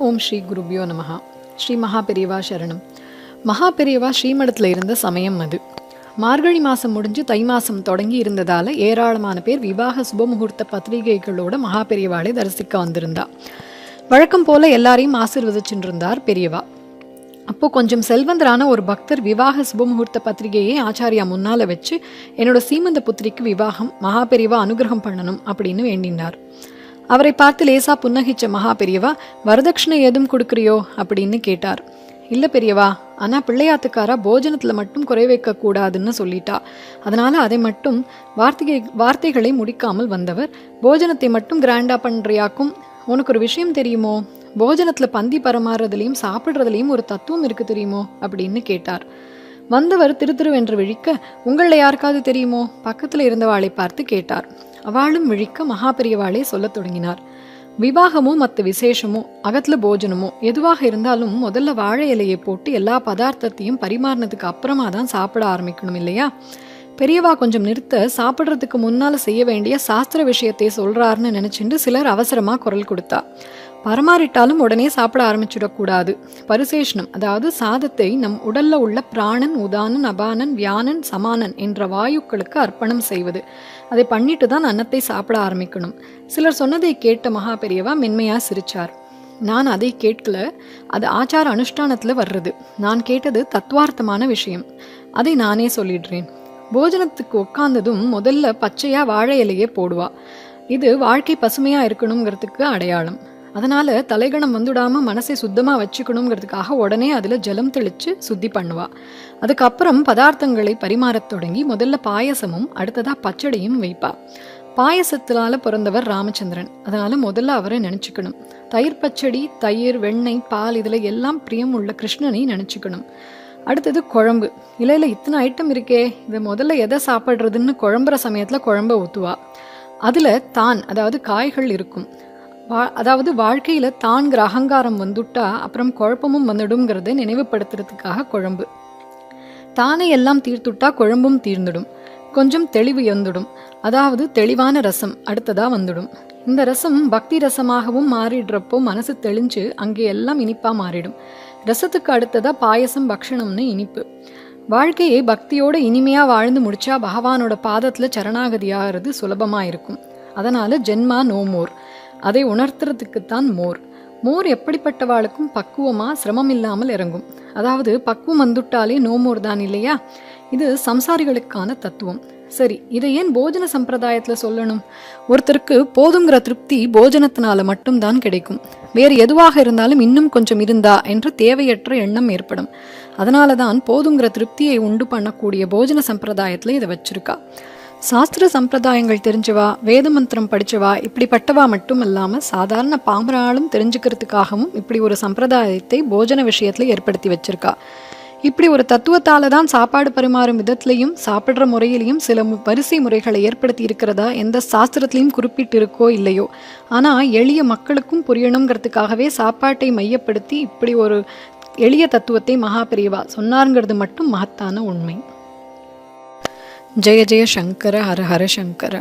ஓம் ஸ்ரீ குருபியோ நமஹா. ஸ்ரீ மகாபெரியவா சரணம். மகாபெரியவா ஸ்ரீமடத்தில் இருந்த சமயம் அது. மார்கழி மாதம் முடிஞ்சு தை மாதம் தொடங்கி இருந்ததால் ஏராளமான பேர் விவாக சுபமுகூர்த்த பத்திரிகைகளோட மகாபெரியவாளை தரிசிக்க வந்திருந்தா. வழக்கம் போல எல்லாரையும் ஆசீர்வதிச்சுட்டு இருந்தார் பெரியவா. அப்போது கொஞ்சம் செல்வந்தரான ஒரு பக்தர் விவாக சுபமுகூர்த்த பத்திரிகையை ஆச்சாரியா முன்னால் வச்சு என்னோட சீமந்த புத்திரிக்கு விவாகம் மகாபெரியவா அனுகிரகம் பண்ணணும் அப்படின்னு வேண்டினார். அவரை பார்த்து லேசா புன்னகிச்ச மகாபெரியவா, வரதட்சணை எதுவும் கொடுக்குறியோ அப்படின்னு கேட்டார். இல்லை பெரியவா, ஆனால் பிள்ளையாத்துக்காரா போஜனத்தில் மட்டும் குறை வைக்கக்கூடாதுன்னு சொல்லிட்டா. அதனால் அதை மட்டும் வார்த்தைகளை முடிக்காமல் வந்தவர், போஜனத்தை மட்டும் கிராண்டா பண்ணுறியாக்கும். உனக்கு ஒரு விஷயம் தெரியுமோ? போஜனத்தில் பந்தி பரமாறுறதுலையும் சாப்பிட்றதுலையும் ஒரு தத்துவம் இருக்கு தெரியுமோ அப்படின்னு கேட்டார். வந்தவர் திருத்திருவென்று விழிக்க, உங்களில் யாருக்காவது தெரியுமோ? பக்கத்தில் இருந்தவாளை பார்த்து கேட்டார். அவளும் விழிக்க மகாபெரியவாளே சொல்லத் தொடங்கினார். விவாகமோ மற்ற விசேஷமோ அகத்தில் போஜனமோ எதுவாக இருந்தாலும் முதல்ல வாழை இலையை போட்டு எல்லா பதார்த்தத்தையும் பரிமாறினதுக்கு அப்புறமா தான் சாப்பிட ஆரம்பிக்கணும் இல்லையா? பெரியவா கொஞ்சம் நிறுத்த, சாப்பிட்றதுக்கு முன்னால் செய்ய வேண்டிய சாஸ்திர விஷயத்தை சொல்கிறாருன்னு நினச்சிட்டு சிலர் அவசரமாக குரல் கொடுத்தா. பரமாறிட்டாலும் உடனே சாப்பிட ஆரம்பிச்சிடக்கூடாது. பரிசேஷனம், அதாவது சாதத்தை நம் உடல்ல உள்ள பிராணன், உதானன், அபானன், வியானன், சமானன் என்ற வாயுக்களுக்கு அர்ப்பணம் செய்வது. அதை பண்ணிட்டு தான் அன்னத்தை சாப்பிட ஆரம்பிக்கணும். சிலர் சொன்னதை கேட்ட மகாபெரியவா மென்மையா சிரிச்சார். நான் அதை கேட்கல, அது ஆச்சார அனுஷ்டானத்தில் வர்றது. நான் கேட்டது தத்துவார்த்தமான விஷயம். அதை நானே சொல்லிடுறேன். போஜனத்துக்கு உட்கார்ந்ததும் முதல்ல பச்சையா வாழை இலையே போடுவா. இது வாழ்க்கை பசுமையா இருக்கணுங்கிறதுக்கு அடையாளம். அதனால தலைகணம் வந்துடாம மனசை சுத்தமா வச்சுக்கணுங்கிறதுக்காக உடனே அதுல ஜலம் தெளிச்சு சுத்தி பண்ணுவா. அதுக்கப்புறம் பதார்த்தங்களை பரிமாறத் தொடங்கி முதல்ல பாயசமும் அடுத்ததா பச்சடியும் வைப்பா. பாயசத்தினால பிறந்தவர் ராமச்சந்திரன், அதனால முதல்ல அவரை நினைச்சுக்கணும். தயிர் பச்சடி, தயிர், வெண்ணெய், பால் இதுல எல்லாம் பிரியம் உள்ள கிருஷ்ணனை நினைச்சுக்கணும். அடுத்தது குழம்பு. இலையில இத்தனை ஐட்டம் இருக்கே, இது முதல்ல எதை சாப்பிட்றதுன்னு குழம்புற சமயத்துல குழம்ப ஊத்துவா. அதுல தான், அதாவது காய்கள் இருக்கும். அதாவது வாழ்க்கையில தான்கிற அகங்காரம் வந்துட்டா அப்புறம் குழப்பமும் வந்துடுங்கிறத நினைவுபடுத்துறதுக்காக குழம்பு. தானே எல்லாம் தீர்த்துட்டா குழம்பும் தீர்ந்துடும். கொஞ்சம் தெளிவு வந்துடும், அதாவது தெளிவான ரசம் அடுத்ததா வந்துடும். இந்த ரசம் பக்தி ரசமாகவும் மாறிடுறப்போ மனசு தெளிஞ்சு அங்கே எல்லாம் இனிப்பா மாறிடும். ரசத்துக்கு அடுத்ததா பாயசம், பக்ஷணம்னு இனிப்பு. வாழ்க்கையை பக்தியோட இனிமையா வாழ்ந்து முடிச்சா பகவானோட பாதத்துல சரணாகதியாகிறது சுலபமா இருக்கும். அதனால ஜென்மா நோ மோர், அதை உணர்த்துறதுக்குத்தான் மோர். மோர் எப்படிப்பட்டவாளுக்கும் பக்குவமா சிரமம் இல்லாமல் இறங்கும். அதாவது பக்குவம் வந்துட்டாலே நோ மோர் தான் இல்லையா? இது சம்சாரிகளுக்கான தத்துவம். சரி, இதை ஏன் போஜன சம்பிரதாயத்துல சொல்லணும்? ஒருத்தருக்கு போதுங்கிற திருப்தி போஜனத்தினால மட்டும்தான் கிடைக்கும். வேறு எதுவாக இருந்தாலும் இன்னும் கொஞ்சம் இருந்தா என்ற தேவையற்ற எண்ணம் ஏற்படும். அதனாலதான் போதுங்கிற திருப்தியை உண்டு பண்ணக்கூடிய போஜன சம்பிரதாயத்துல இதை வச்சிருக்கா. சாஸ்திர சம்பிரதாயங்கள் தெரிஞ்சவா, வேத மந்திரம் படிச்சவா, இப்படிப்பட்டவா மட்டும் இல்லாமல் சாதாரண பாமராலும் தெரிஞ்சுக்கிறதுக்காகவும் இப்படி ஒரு சம்பிரதாயத்தை போஜன விஷயத்துல ஏற்படுத்தி வச்சிருக்கா. இப்படி ஒரு தத்துவத்தால தான் சாப்பாடு பரிமாறும் விதத்திலையும் சாப்பிட்ற முறையிலையும் சில வரிசை முறைகளை ஏற்படுத்தி இருக்கிறதா எந்த சாஸ்திரத்திலையும் குறிப்பிட்டு இருக்கோ இல்லையோ, ஆனால் எளிய மக்களுக்கும் புரியணுங்கிறதுக்காகவே சாப்பாட்டை மையப்படுத்தி இப்படி ஒரு எளிய தத்துவத்தை மகாபெரியவா சொன்னாருங்கிறது மட்டும் மகத்தான உண்மை. ஜெய ஜெய சங்கர, ஹர ஹர சங்கர.